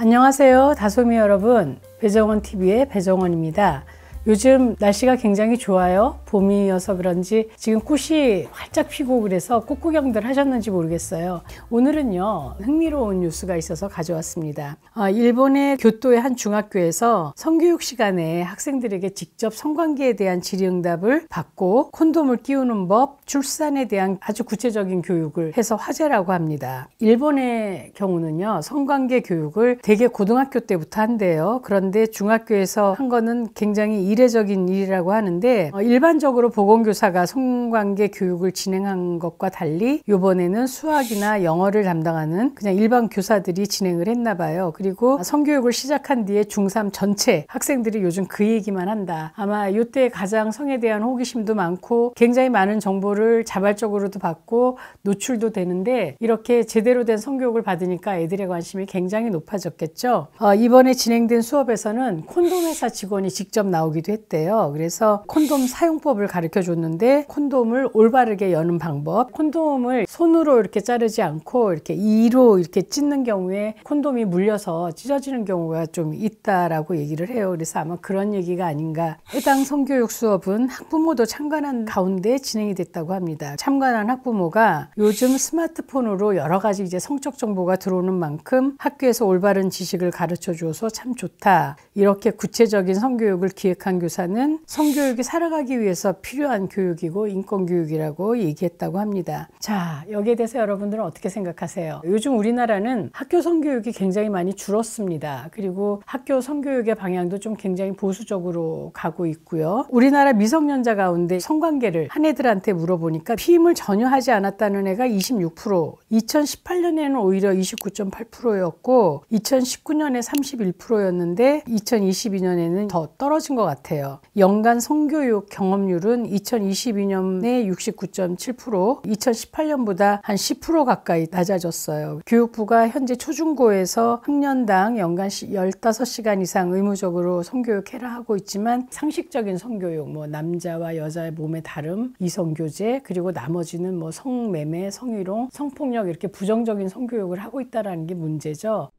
안녕하세요 다솜이 여러분, 배정원TV의 배정원입니다. 요즘 날씨가 굉장히 좋아요. 봄이어서 그런지 지금 꽃이 활짝 피고 그래서 꽃 구경들 하셨는지 모르겠어요. 오늘은요 흥미로운 뉴스가 있어서 가져왔습니다. 일본의 교토의 한 중학교에서 성교육 시간에 학생들에게 직접 성관계에 대한 질의응답을 받고 콘돔을 끼우는 법, 출산에 대한 아주 구체적인 교육을 해서 화제라고 합니다. 일본의 경우는요 성관계 교육을 대개 고등학교 때부터 한대요. 그런데 중학교에서 한 거는 굉장히 이례적인 일이라고 하는데, 일반적으로 보건교사가 성관계 교육을 진행한 것과 달리 이번에는 수학이나 영어를 담당하는 그냥 일반 교사들이 진행을 했나 봐요. 그리고 성교육을 시작한 뒤에 중3 전체 학생들이 요즘 그 얘기만 한다. 아마 이때 가장 성에 대한 호기심도 많고 굉장히 많은 정보를 자발적으로도 받고 노출도 되는데, 이렇게 제대로 된 성교육을 받으니까 애들의 관심이 굉장히 높아졌겠죠. 이번에 진행된 수업에서는 콘돔 회사 직원이 직접 나오기도 했대요. 그래서 콘돔 사용법을 가르쳐 줬는데, 콘돔을 올바르게 여는 방법, 콘돔을 손으로 이렇게 자르지 않고 이렇게 이로 이렇게 찢는 경우에 콘돔이 물려서 찢어지는 경우가 좀 있다라고 얘기를 해요. 그래서 아마 그런 얘기가 아닌가. 해당 성교육 수업은 학부모도 참관한 가운데 진행이 됐다고 합니다. 참관한 학부모가 요즘 스마트폰으로 여러 가지 이제 성적 정보가 들어오는 만큼 학교에서 올바른 지식을 가르쳐 줘서 참 좋다. 이렇게 구체적인 성교육을 기획한 교사는 성교육이 살아가기 위해서 필요한 교육이고 인권교육이라고 얘기했다고 합니다. 자, 여기에 대해서 여러분들은 어떻게 생각하세요? 요즘 우리나라는 학교 성교육이 굉장히 많이 줄었습니다. 그리고 학교 성교육의 방향도 좀 굉장히 보수적으로 가고 있고요. 우리나라 미성년자 가운데 성관계를 한 애들한테 물어보니까 피임을 전혀 하지 않았다는 애가 26%, 2018년에는 오히려 29.8%였고 2019년에 31%였는데 2022년에는 더 떨어진 것 같아요. 연간 성교육 경험률은 2022년에 69.7%, 2018년보다 한 10% 가까이 낮아졌어요. 교육부가 현재 초중고에서 학년당 연간 15시간 이상 의무적으로 성교육해라 하고 있지만, 상식적인 성교육, 뭐 남자와 여자의 몸의 다름, 이성교제, 그리고 나머지는 뭐 성매매, 성희롱, 성폭력, 이렇게 부정적인 성교육을 하고 있다는 게 문제죠.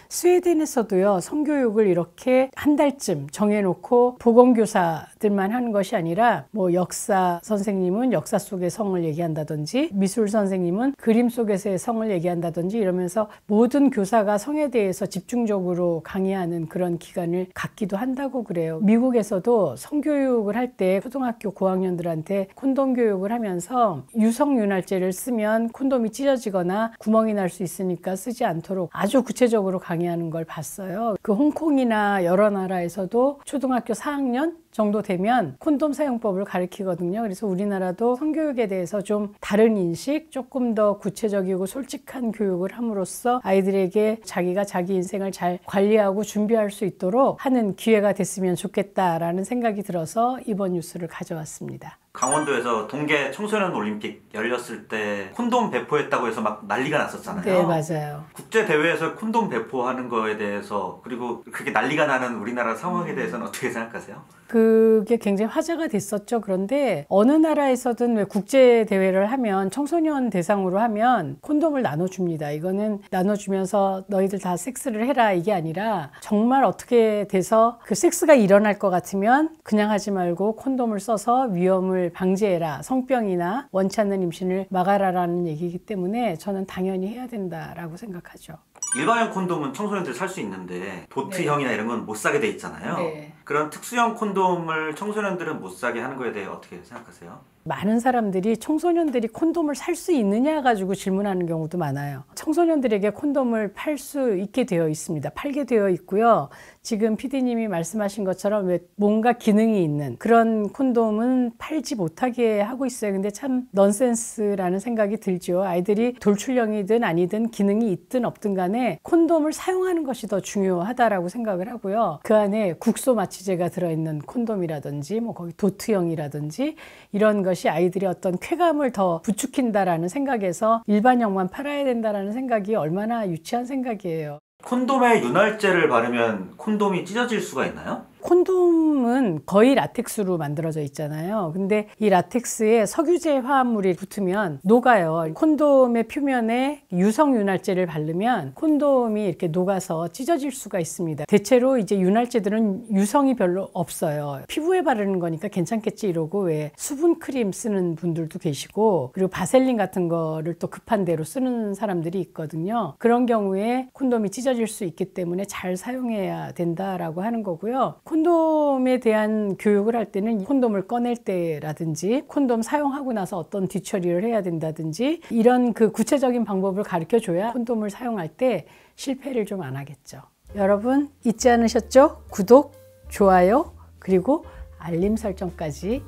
스웨덴에서도요 성교육을 이렇게 한 달쯤 정해놓고 보건교사들만 하는 것이 아니라, 뭐 역사 선생님은 역사 속의 성을 얘기한다든지, 미술 선생님은 그림 속에서의 성을 얘기한다든지 이러면서 모든 교사가 성에 대해서 집중적으로 강의하는 그런 기간을 갖기도 한다고 그래요. 미국에서도 성교육을 할 때 초등학교 고학년들한테 콘돔 교육을 하면서 유성윤활제를 쓰면 콘돔이 찢어지거나 구멍이 날 수 있으니까 쓰지 않도록 아주 구체적으로 강의하는 걸 봤어요. 그 홍콩이나 여러 나라에서도 초등학교 4학년 정도 되면 콘돔 사용법을 가르치거든요. 그래서 우리나라도 성교육에 대해서 좀 다른 인식, 조금 더 구체적이고 솔직한 교육을 함으로써 아이들에게 자기가 자기 인생을 잘 관리하고 준비할 수 있도록 하는 기회가 됐으면 좋겠다라는 생각이 들어서 이번 뉴스를 가져왔습니다. 강원도에서 동계 청소년 올림픽 열렸을 때 콘돔 배포했다고 해서 막 난리가 났었잖아요. 네, 맞아요. 국제 대회에서 콘돔 배포하는 거에 대해서, 그리고 그렇게 난리가 나는 우리나라 상황에 대해서는 어떻게 생각하세요? 그게 굉장히 화제가 됐었죠. 그런데 어느 나라에서든 왜 국제 대회를 하면 청소년 대상으로 하면 콘돔을 나눠줍니다. 이거는 나눠주면서 너희들 다 섹스를 해라 이게 아니라, 정말 어떻게 돼서 그 섹스가 일어날 것 같으면 그냥 하지 말고 콘돔을 써서 위험을 방지해라, 성병이나 원치 않는 임신을 막아라라는 얘기이기 때문에 저는 당연히 해야 된다라고 생각하죠. 일반형 콘돔은 청소년들 살 수 있는데 도트형이나 이런 건 못 사게 돼 있잖아요. 네. 그런 특수형 콘돔을 청소년들은 못 사게 하는 거에 대해 어떻게 생각하세요? 많은 사람들이 청소년들이 콘돔을 살 수 있느냐 가지고 질문하는 경우도 많아요. 청소년들에게 콘돔을 팔 수 있게 되어 있습니다. 팔게 되어 있고요. 지금 PD님이 말씀하신 것처럼 왜 뭔가 기능이 있는 그런 콘돔은 팔지 못하게 하고 있어요. 근데 참 넌센스라는 생각이 들죠. 아이들이 돌출형이든 아니든 기능이 있든 없든 간에 콘돔을 사용하는 것이 더 중요하다라고 생각을 하고요. 그 안에 국소 마취제가 들어있는 콘돔이라든지 뭐 거기 도트형이라든지 이런 것이 아이들의 어떤 쾌감을 더 부추긴다라는 생각에서 일반형만 팔아야 된다라는 생각이 얼마나 유치한 생각이에요. 콘돔에 윤활제를 바르면 콘돔이 찢어질 수가 있나요? 콘돔은 거의 라텍스로 만들어져 있잖아요. 근데 이 라텍스에 석유제 화합물이 붙으면 녹아요. 콘돔의 표면에 유성 윤활제를 바르면 콘돔이 이렇게 녹아서 찢어질 수가 있습니다. 대체로 이제 윤활제들은 유성이 별로 없어요. 피부에 바르는 거니까 괜찮겠지 이러고 왜 수분 크림 쓰는 분들도 계시고, 그리고 바셀린 같은 거를 또 급한 대로 쓰는 사람들이 있거든요. 그런 경우에 콘돔이 찢어질 수 있기 때문에 잘 사용해야 된다라고 하는 거고요. 콘돔에 대한 교육을 할 때는 콘돔을 꺼낼 때라든지 콘돔 사용하고 나서 어떤 뒤처리를 해야 된다든지 이런 그 구체적인 방법을 가르쳐 줘야 콘돔을 사용할 때 실패를 좀 안 하겠죠. 여러분 잊지 않으셨죠? 구독, 좋아요, 그리고 알림 설정까지